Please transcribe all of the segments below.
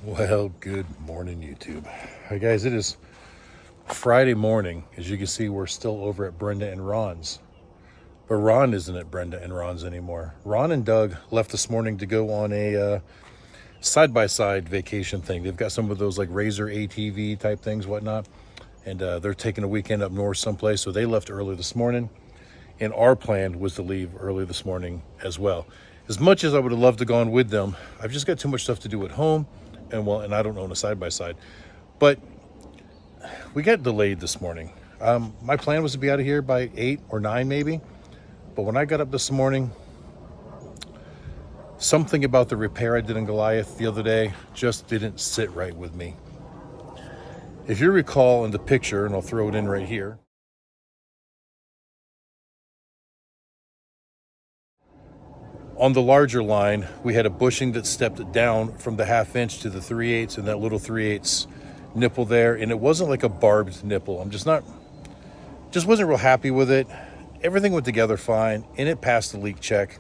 Well, good morning, YouTube. Hi, guys. It is Friday morning. As you can see, we're still over at Brenda and Ron's. But Ron isn't at Brenda and Ron's anymore. Ron and Doug left this morning to go on a side-by-side vacation thing. They've got some of those like Razor ATV type things, whatnot. And they're taking a weekend up north someplace. So they left early this morning. And our plan was to leave early this morning as well. As much as I would have loved to go on with them, I've just got too much stuff to do at home. And I don't own a side-by-side, but we got delayed this morning. My plan was to be out of here by 8 or 9 maybe, but when I got up this morning, something about the repair I did in Goliath the other day just didn't sit right with me. If you recall in the picture, and I'll throw it in right here, on the larger line, we had a bushing that stepped down from the 1/2 inch to the 3/8 and that little 3/8 nipple there. And it wasn't like a barbed nipple. Just wasn't real happy with it. Everything went together fine and it passed the leak check.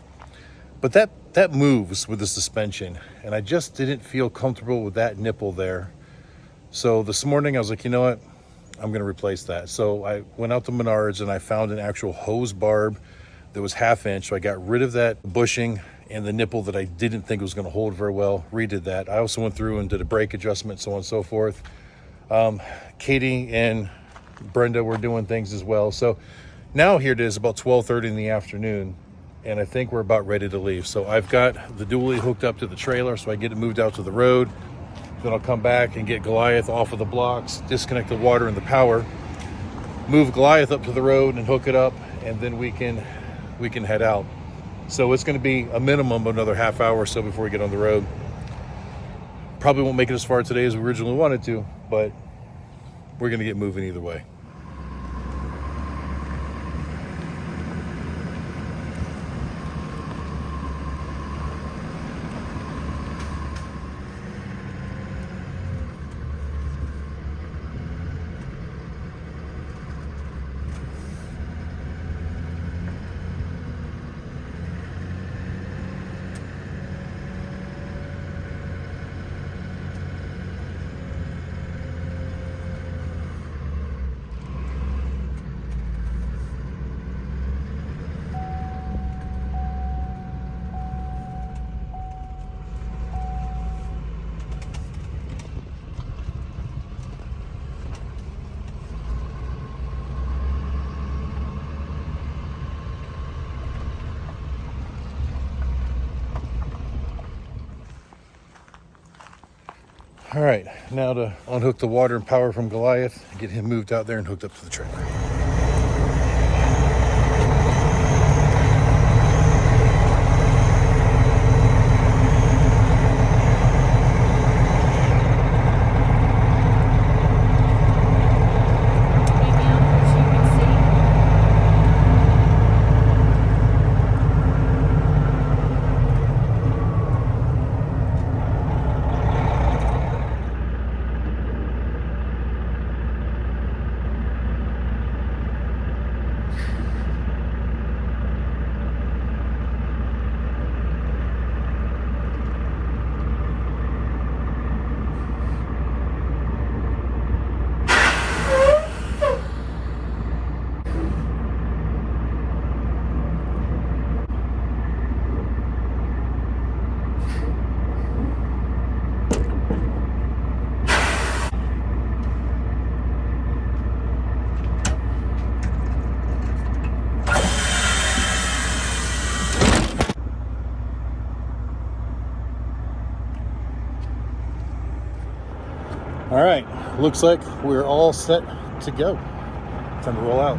But that moves with the suspension. And I just didn't feel comfortable with that nipple there. So this morning I was like, you know what? I'm going to replace that. So I went out to Menards and I found an actual hose barb that was 1/2 inch. So I got rid of that bushing and the nipple that I didn't think was going to hold very well, redid that. I also went through and did a brake adjustment, so on and so forth. Katie and Brenda were doing things as well. So now here it is about 12:30 in the afternoon, and I think we're about ready to leave. So I've got the dually hooked up to the trailer so I get it moved out to the road. Then I'll come back and get Goliath off of the blocks, disconnect the water and the power, move Goliath up to the road and hook it up, and then we can head out. So it's going to be a minimum of another half hour or so before we get on the road. Probably won't make it as far today as we originally wanted to, but we're going to get moving either way. All right, now to unhook the water and power from Goliath, get him moved out there and hooked up to the trailer. All right, looks like we're all set to go. Time to roll out.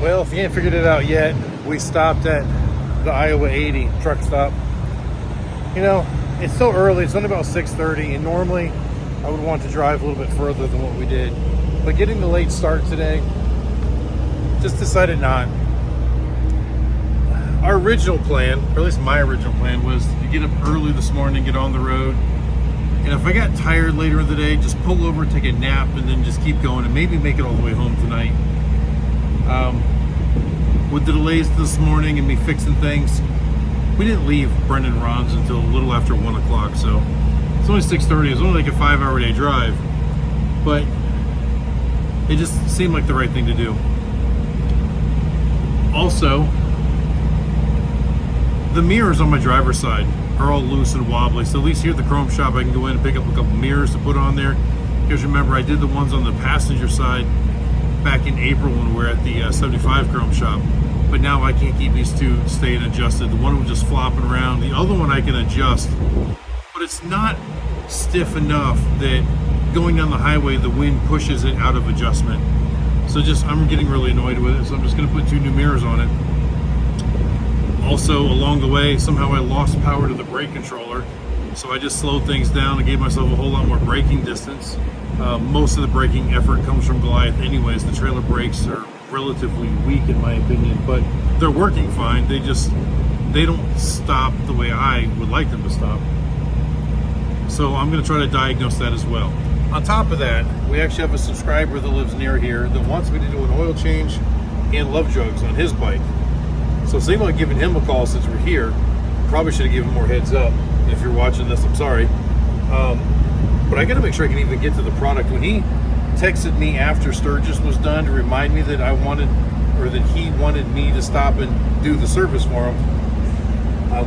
Well, if you ain't figured it out yet, we stopped at the Iowa 80 truck stop. You know, it's so early, it's only about 6:30, and normally I would want to drive a little bit further than what we did. But getting the late start today, just decided not. Our original plan, or at least my original plan, was to get up early this morning, get on the road, and if I got tired later in the day, just pull over, take a nap, and then just keep going and maybe make it all the way home tonight. With the delays this morning and me fixing things, we didn't leave Brendan Ron's until a little after 1 o'clock, so it's only 6:30. It's only like a 5-hour day drive, but it just seemed like the right thing to do. Also, the mirrors on my driver's side are all loose and wobbly, so at least here at the chrome shop I can go in and pick up a couple mirrors to put on there. Because remember, I did the ones on the passenger side back in April when we were at the 75 chrome shop, but now I can't keep these two staying adjusted. The one was just flopping around, the other one I can adjust, but it's not stiff enough that going down the highway the wind pushes it out of adjustment. So I'm getting really annoyed with it, so I'm just going to put 2 new mirrors on it. Also, along the way, somehow I lost power to the brake controller, so I just slowed things down and gave myself a whole lot more braking distance. Most of the braking effort comes from Goliath anyways. The trailer brakes are relatively weak in my opinion, but they're working fine. They don't stop the way I would like them to stop. So I'm going to try to diagnose that as well. On top of that, we actually have a subscriber that lives near here that wants me to do an oil change and love jugs on his bike. So thinking about giving him a call since we're here. Probably should have given more heads up. If you're watching this, I'm sorry. But I gotta make sure I can even get to the product. When he texted me after Sturgis was done to remind me that that he wanted me to stop and do the service for him,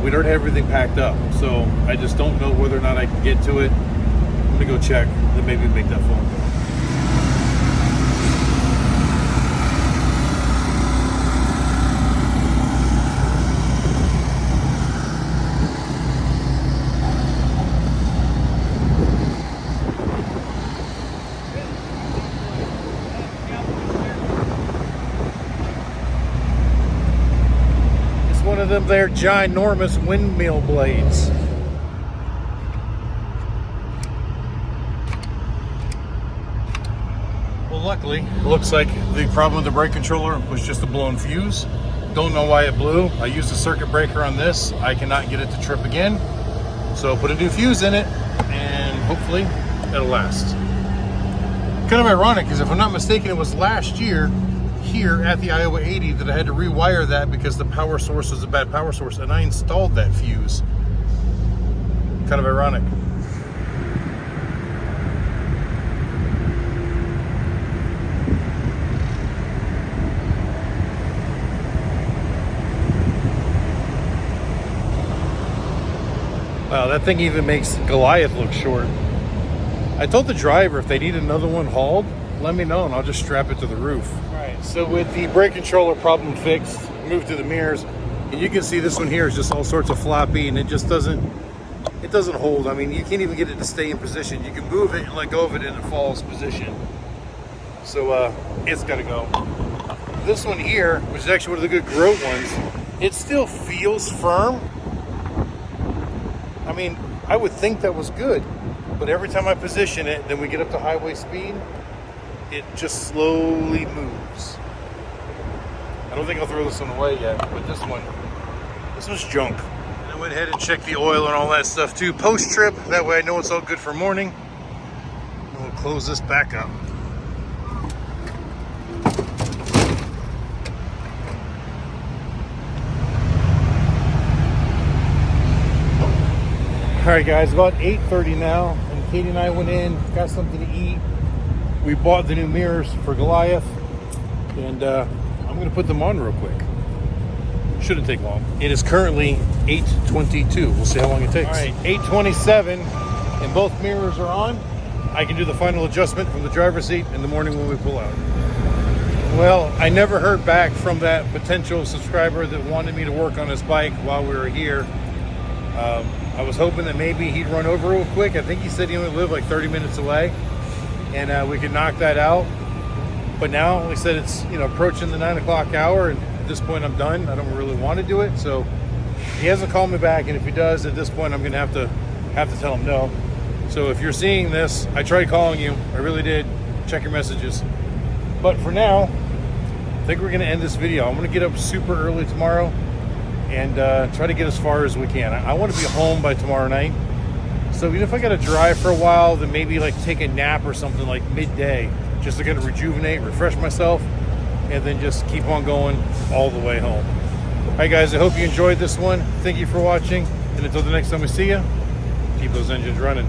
we'd already have everything packed up. So I just don't know whether or not I can get to it. I'm gonna go check, then maybe make that phone call. One of them there ginormous windmill blades. Well, luckily, it looks like the problem with the brake controller was just a blown fuse. Don't know why it blew. I used a circuit breaker on this. I cannot get it to trip again. So put a new fuse in it and hopefully it'll last. Kind of ironic because if I'm not mistaken, it was last year here at the Iowa 80 that I had to rewire that because the power source was a bad power source, and I installed that fuse. Kind of ironic. Wow, that thing even makes Goliath look short. I told the driver if they need another one hauled, let me know and I'll just strap it to the roof. All right, so with the brake controller problem fixed, moved to the mirrors, and you can see this one here is just all sorts of floppy, and it just doesn't hold. I mean, you can't even get it to stay in position. You can move it and let go of it and it falls position. So it's got to go. This one here, which is actually one of the good Grote ones, it still feels firm. I mean, I would think that was good, but every time I position it, then we get up to highway speed, it just slowly moves. I don't think I'll throw this one away yet, but this one's junk. And I went ahead and checked the oil and all that stuff too post-trip. That way I know it's all good for morning. And we'll close this back up. All right, guys, about 8:30 now, and Katie and I went in, got something to eat. We bought the new mirrors for Goliath, and I'm gonna put them on real quick. Shouldn't take long. It is currently 8:22. We'll see how long it takes. All right, 8:27, and both mirrors are on. I can do the final adjustment from the driver's seat in the morning when we pull out. Well, I never heard back from that potential subscriber that wanted me to work on his bike while we were here. I was hoping that maybe he'd run over real quick. I think he said he only lived like 30 minutes away, and we could knock that out. But now, like I said, it's, you know, approaching the 9 o'clock hour, and at this point I'm done. I don't really want to do it, so he hasn't called me back, and if he does, at this point I'm gonna have to tell him no. So if you're seeing this, I tried calling you, I really did. Check your messages. But for now, I think we're gonna end this video. I'm gonna get up super early tomorrow and try to get as far as we can. I want to be home by tomorrow night. So even if I gotta drive for a while, then maybe like take a nap or something like midday, just to kind of rejuvenate, refresh myself, and then just keep on going all the way home. All right, guys, I hope you enjoyed this one. Thank you for watching, and until the next time we see you, keep those engines running.